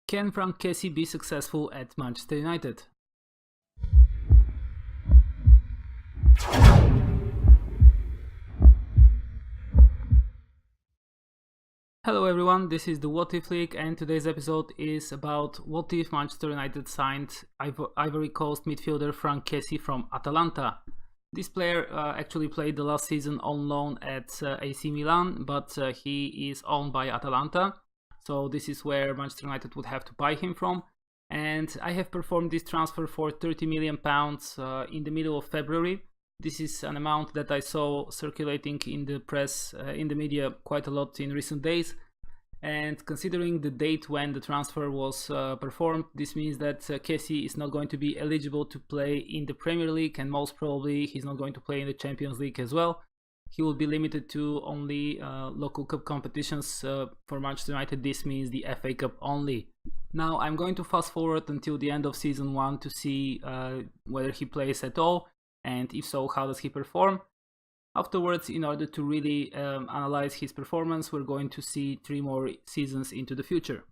Can Franck Kessié be successful at Manchester United? Hello everyone, this is the What If League, and today's episode is about what if Manchester United signed Ivory Coast midfielder Franck Kessié from Atalanta. This player actually played the last season on loan at AC Milan, but he is owned by Atalanta, so this is where Manchester United would have to buy him from. And I have performed this transfer for £30 million in the middle of February. This is an amount that I saw circulating in the press, in the media quite a lot in recent days. And considering the date when the transfer was performed, this means that Kessié is not going to be eligible to play in the Premier League, and most probably he's not going to play in the Champions League as well. He will be limited to only local cup competitions. For Manchester United, this means the FA Cup only. Now I'm going to fast forward until the end of season 1 to see whether he plays at all, and if so, how does he perform. Afterwards, in order to really analyze his performance, we're going to see 3 more seasons into the future.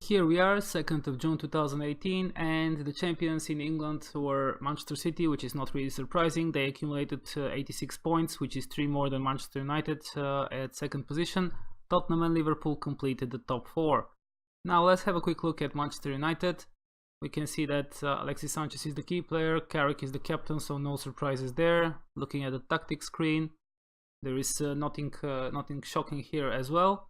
Here we are, 2nd of June 2018, and the champions in England were Manchester City, which is not really surprising. They accumulated 86 points, which is 3 more than Manchester United at 2nd position. Tottenham and Liverpool completed the top 4. Now let's have a quick look at Manchester United. We can see that Alexis Sanchez is the key player, Carrick is the captain, so no surprises there. Looking at the tactics screen, there is nothing shocking here as well.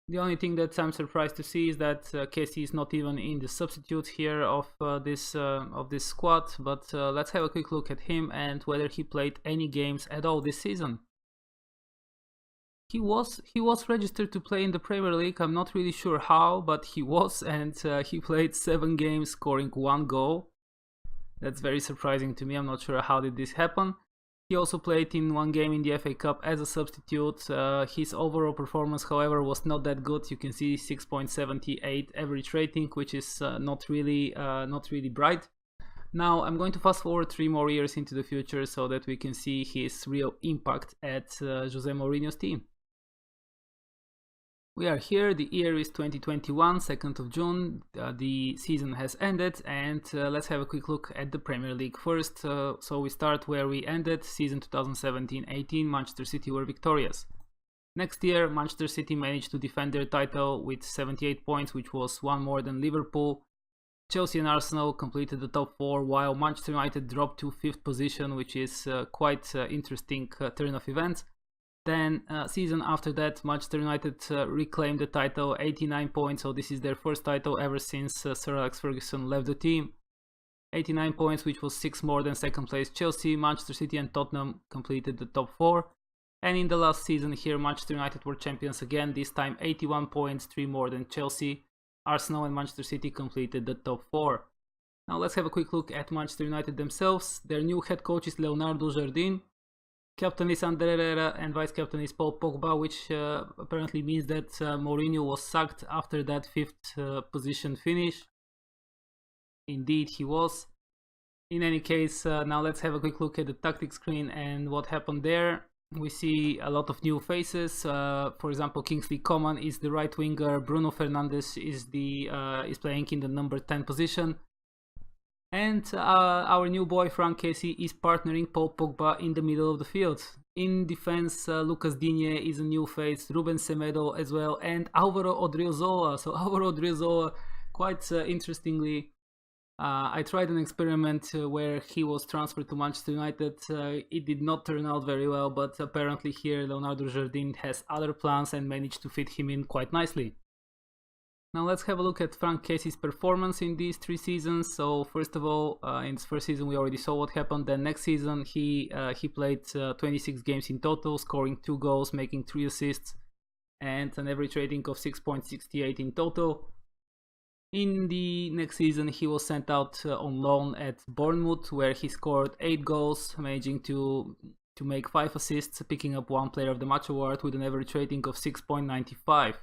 The only thing that I'm surprised to see is that Kessié is not even in the substitutes here of this squad. But let's have a quick look at him and whether he played any games at all this season. He was registered to play in the Premier League. I'm not really sure how, but he was, and he played 7 games, scoring 1 goal. That's very surprising to me. I'm not sure how did this happen. He also played in 1 game in the FA Cup as a substitute. His overall performance, however, was not that good. You can see 6.78 average rating, which is not really bright. Now I'm going to fast forward 3 more years into the future so that we can see his real impact at Jose Mourinho's team. We are here, the year is 2021, 2nd of June, the season has ended, and let's have a quick look at the Premier League first. So we start where we ended, season 2017-18, Manchester City were victorious. Next year, Manchester City managed to defend their title with 78 points, which was 1 more than Liverpool. Chelsea and Arsenal completed the top 4, while Manchester United dropped to 5th position, which is quite interesting turn of events. Then season after that, Manchester United reclaimed the title, 89 points, so this is their first title ever since Sir Alex Ferguson left the team. 89 points, which was 6 more than 2nd place Chelsea. Manchester City and Tottenham completed the top 4. And in the last season here, Manchester United were champions again, this time 81 points, 3 more than Chelsea. Arsenal and Manchester City completed the top 4. Now let's have a quick look at Manchester United themselves. Their new head coach is Leonardo Jardim. Captain is Ander Herrera and vice captain is Paul Pogba, which apparently means that Mourinho was sacked after that 5th position finish. Indeed he was. In any case, now let's have a quick look at the tactics screen and what happened there. We see a lot of new faces. For example, Kingsley Coman is the right winger. Bruno Fernandes is playing in the number 10 position. And our new boy Franck Kessié is partnering Paul Pogba in the middle of the field. In defense, Lucas Digne is a new face, Ruben Semedo as well, and Álvaro Odriozola. So Álvaro Odriozola, quite interestingly, I tried an experiment where he was transferred to Manchester United. It did not turn out very well, but apparently here Leonardo Jardim has other plans and managed to fit him in quite nicely. Now let's have a look at Franck Kessié's performance in these 3 seasons. So first of all, in his first season we already saw what happened. Then next season he played 26 games in total, scoring 2 goals, making 3 assists, and an average rating of 6.68 in total. In the next season he was sent out on loan at Bournemouth, where he scored 8 goals, managing to make 5 assists, picking up 1 Player of the Match award with an average rating of 6.95.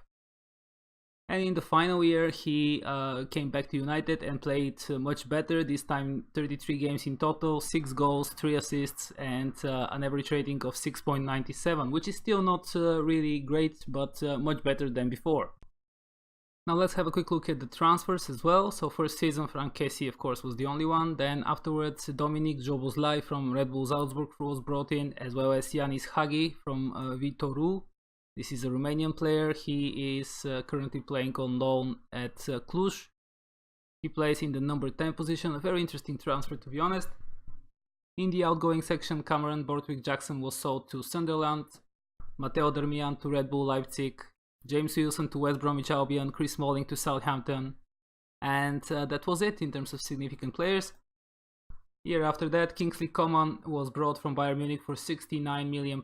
And in the final year, he came back to United and played much better. This time 33 games in total, 6 goals, 3 assists, and an average rating of 6.97, which is still not really great, but much better than before. Now let's have a quick look at the transfers as well. So first season, Franck Kessié of course was the only one. Then afterwards, Dominic Szoboszlai from Red Bull Salzburg was brought in, as well as Yanis Hagi from Vitoru. This is a Romanian player. He is currently playing on loan at Cluj. He plays in the number 10 position. A very interesting transfer, to be honest. In the outgoing section, Cameron Borthwick-Jackson was sold to Sunderland, Matteo Darmian to Red Bull Leipzig, James Wilson to West Bromwich Albion, Chris Smalling to Southampton, and that was it in terms of significant players. Year after that, Kingsley Coman was brought from Bayern Munich for £69 million.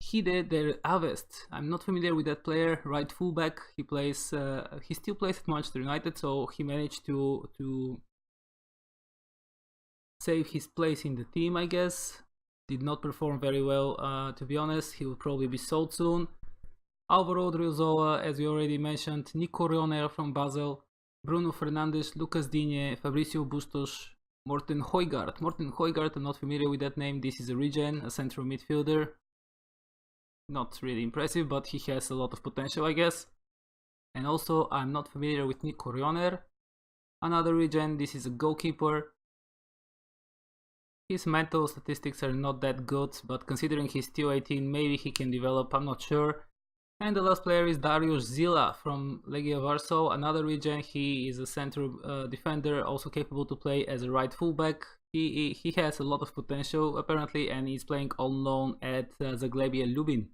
Hider Der Avest. I'm not familiar with that player. Right fullback. He still plays at Manchester United, so he managed to save his place in the team, I guess. Did not perform very well, to be honest. He will probably be sold soon. Alvaro Odriozola, as we already mentioned. Nico Rioner from Basel. Bruno Fernandes, Lucas Digne, Fabricio Bustos, Morten Højgaard. Morten Højgaard, I'm not familiar with that name. This is a regen, a central midfielder. Not really impressive, but he has a lot of potential, I guess. And also, I'm not familiar with Nico Rioner. Another regen, this is a goalkeeper. His mental statistics are not that good, but considering he's still 18, maybe he can develop, I'm not sure. And the last player is Dariusz Zila from Legia Warsaw, another regen. He is a central defender, also capable to play as a right fullback. He has a lot of potential apparently, and he's playing on loan at Zagłębie Lubin.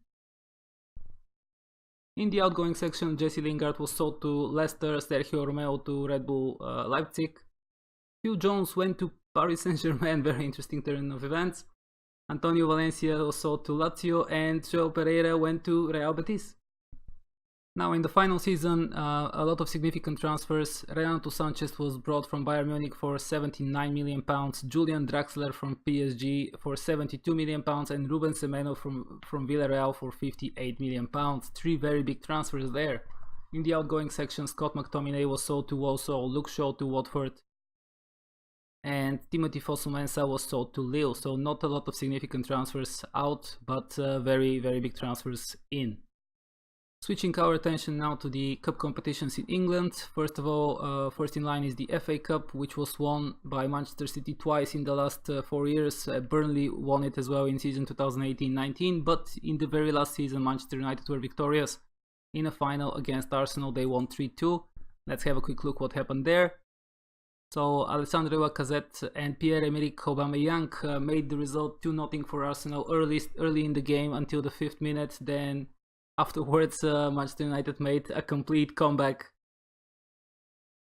In the outgoing section, Jesse Lingard was sold to Leicester, Sergio Romeo to Red Bull Leipzig. Phil Jones went to Paris Saint-Germain, very interesting turn of events. Antonio Valencia was sold to Lazio, and João Pereira went to Real Betis. Now in the final season, a lot of significant transfers. Renato Sanchez was brought from Bayern Munich for £79 million, Julian Draxler from PSG for £72 million, and Ruben Semenyo from Villarreal for £58 million. Three very big transfers there. In the outgoing section, Scott McTominay was sold to Walsall, Luke Shaw to Watford, and Timothy Fosu-Mensah was sold to Lille. So not a lot of significant transfers out, but very big transfers in. Switching our attention now to the cup competitions in England. First of all, first in line is the FA Cup, which was won by Manchester City twice in the last 4 years. Burnley won it as well in season 2018-19, but in the very last season Manchester United were victorious. In a final against Arsenal, they won 3-2. Let's have a quick look what happened there. So Alessandro Lacazette and Pierre-Emerick Aubameyang made the result 2-0 for Arsenal early in the game until the 5th minute. Then afterwards, Manchester United made a complete comeback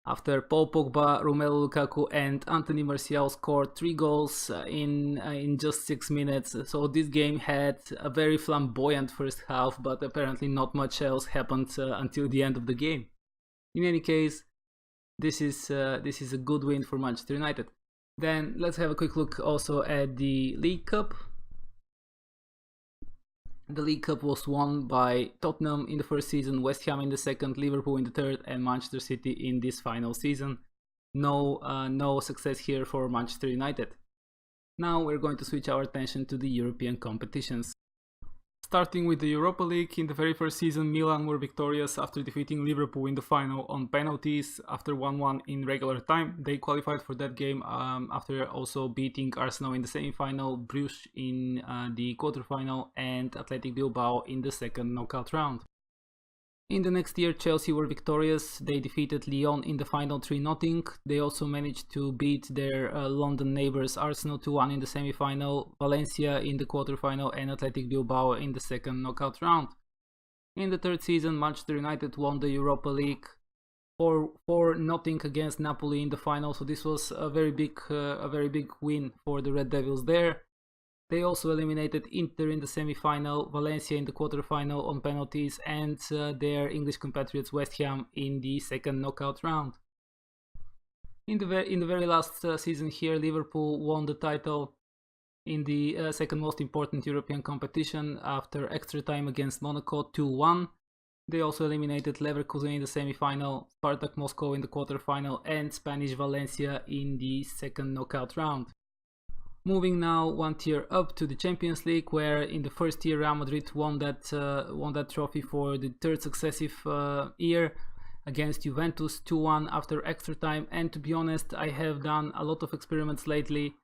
after Paul Pogba, Romelu Lukaku and Anthony Martial scored 3 goals in just 6 minutes. So this game had a very flamboyant first half, but apparently not much else happened until the end of the game. In any case, this is a good win for Manchester United. Then let's have a quick look also at the League Cup. The League Cup was won by Tottenham in the first season, West Ham in the second, Liverpool in the third, and Manchester City in this final season. No success here for Manchester United. Now we're going to switch our attention to the European competitions. Starting with the Europa League, in the very first season Milan were victorious after defeating Liverpool in the final on penalties after 1-1 in regular time. They qualified for that game after also beating Arsenal in the semi-final, Bruges in the quarter-final and Athletic Bilbao in the second knockout round. In the next year, Chelsea were victorious. They defeated Lyon in the final 3-0. They also managed to beat their London neighbours Arsenal 2-1 in the semi-final, Valencia in the quarter-final and Athletic Bilbao in the second knockout round. In the third season, Manchester United won the Europa League 4-0 against Napoli in the final, so this was a very big win for the Red Devils there. They also eliminated Inter in the semi-final, Valencia in the quarter-final on penalties, and their English compatriots West Ham in the second knockout round. In the very last season here, Liverpool won the title in the second most important European competition after extra time against Monaco 2-1. They also eliminated Leverkusen in the semi-final, Spartak Moscow in the quarter-final, and Spanish Valencia in the second knockout round. Moving now one tier up to the Champions League, where in the first year Real Madrid won that trophy for the third successive year against Juventus 2-1 after extra time. And to be honest, I have done a lot of experiments lately.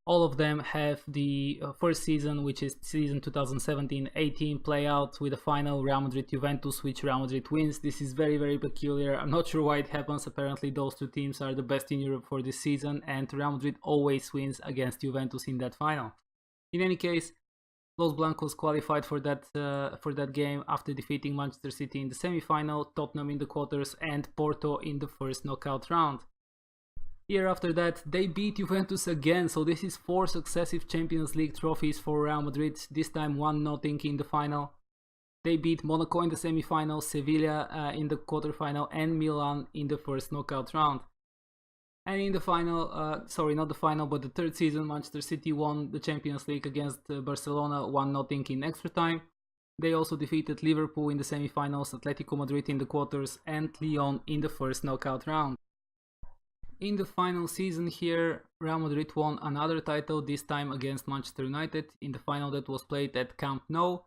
All of them have the first season, which is season 2017-18, play out with a final Real Madrid-Juventus, which Real Madrid wins. This is very, very peculiar. I'm not sure why it happens. Apparently those two teams are the best in Europe for this season, and Real Madrid always wins against Juventus in that final. In any case, Los Blancos qualified for that game after defeating Manchester City in the semi-final, Tottenham in the quarters, and Porto in the first knockout round. Year after that, they beat Juventus again, so this is 4 successive Champions League trophies for Real Madrid, this time 1-0 in the final. They beat Monaco in the semi-final, Sevilla in the quarterfinal, and Milan in the first knockout round. And in the final, sorry, not the final, but the third season, Manchester City won the Champions League against Barcelona 1-0 in extra time. They also defeated Liverpool in the semi-finals, Atletico Madrid in the quarters, and Lyon in the first knockout round. In the final season here, Real Madrid won another title, this time against Manchester United in the final that was played at Camp Nou.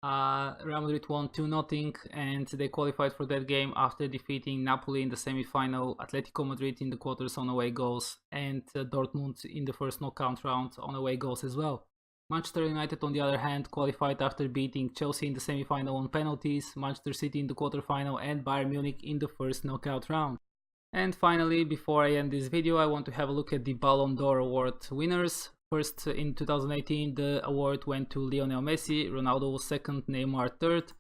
Real Madrid won 2-0 and they qualified for that game after defeating Napoli in the semi-final, Atletico Madrid in the quarters on away goals, and Dortmund in the first knockout round on away goals as well. Manchester United, on the other hand, qualified after beating Chelsea in the semi-final on penalties, Manchester City in the quarterfinal, and Bayern Munich in the first knockout round. And finally, before I end this video, I want to have a look at the Ballon d'Or award winners. First, in 2018, the award went to Lionel Messi, Ronaldo was second, Neymar third.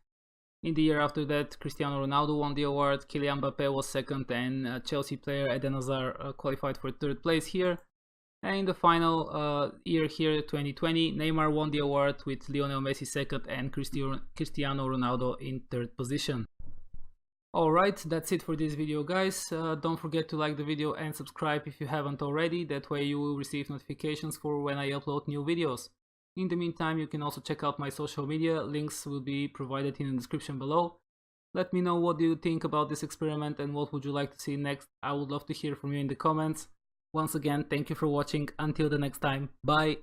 In the year after that, Cristiano Ronaldo won the award, Kylian Mbappé was second, and Chelsea player Eden Hazard qualified for third place here. And in the final year here, 2020, Neymar won the award with Lionel Messi second and Cristiano Ronaldo in third position. Alright, that's it for this video, guys. Don't forget to like the video and subscribe if you haven't already, that way you will receive notifications for when I upload new videos. In the meantime, you can also check out my social media, links will be provided in the description below. Let me know what do you think about this experiment and what would you like to see next. I would love to hear from you in the comments. Once again, thank you for watching, until the next time, bye!